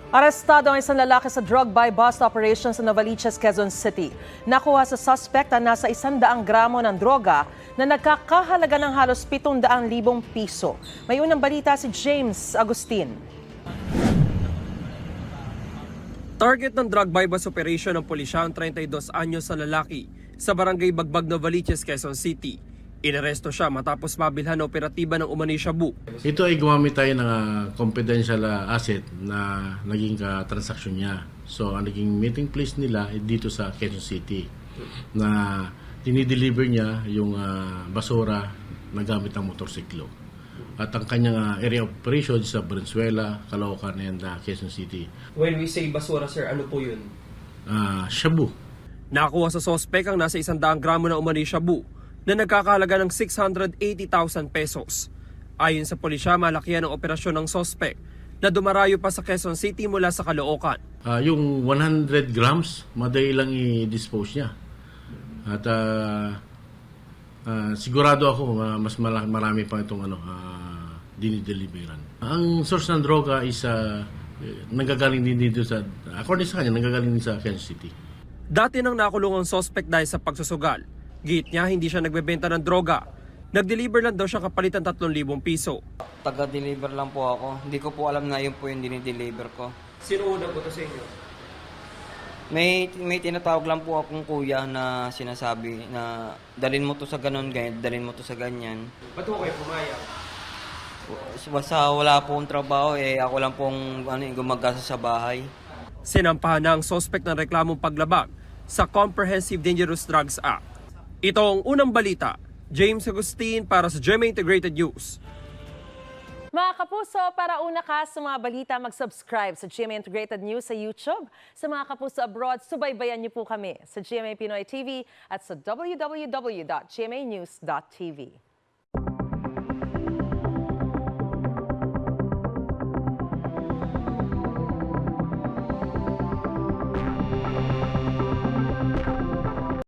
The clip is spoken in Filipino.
Arestado ang isang lalaki sa drug buy bust operation sa Novaliches, Quezon City. Nakuha sa suspect ang nasa 100 gramo ng droga na nagkakahalaga ng halos 700,000 piso. May unang balita si James Agustin. Target ng drug buy bust operation ng pulisya ang 32 anyos na lalaki sa barangay Bagbag, Novaliches, Quezon City. Inaresto siya matapos mabilhan na operatiba ng umano'y shabu. Ito ay gumamit tayo ng confidential asset na naging transaksyon niya. So ang naging meeting place nila ay dito sa Quezon City na dinideliver niya yung basura na gamit ng motorsiklo. At ang kanyang area of operation sa Valenzuela, Caloocan and Quezon City. When we say basura, sir, ano po yun? Shabu. Nakuha sa sospek ang nasa 100 gramo na umano'y shabu na nagkakahalaga ng 680,000 pesos. Ayon sa pulisya, malakihan ang operasyon ng sospek na dumarayo pa sa Quezon City mula sa Caloocan. Yung 100 grams, madali lang i-dispose niya. At sigurado ako mas marami pa itong dinideliveran. Ang source ng droga is nanggagaling din dito sa, according sa kanya, nanggagaling din sa Quezon City. Dati nang nakulong ang sospek dahil sa pagsusugal. Git niya, hindi siya nagbebenta ng droga. Nag-deliver lang daw siya kapalit ng 3,000 piso. Taga-deliver lang po ako. Hindi ko po alam na yun po yung dinideliver ko. Sino unang po to sa inyo? May tinatawag lang po akong kuya na sinasabi na dalin mo to sa ganun, ganyan, dalin mo to sa ganyan. Ba't mo kayo pumayag? Basta wala pong trabaho, ako lang pong gumagasa sa bahay. Sinampahan na ang sospek ng reklamong paglabag sa Comprehensive Dangerous Drugs Act. Ito ang unang balita. James Agustin para sa GMA Integrated News. Mga kapuso, para una ka sa mga balita, mag-subscribe sa GMA Integrated News sa YouTube. Sa mga kapuso abroad, subaybayan niyo po kami sa GMA Pinoy TV at sa www.gmanews.tv.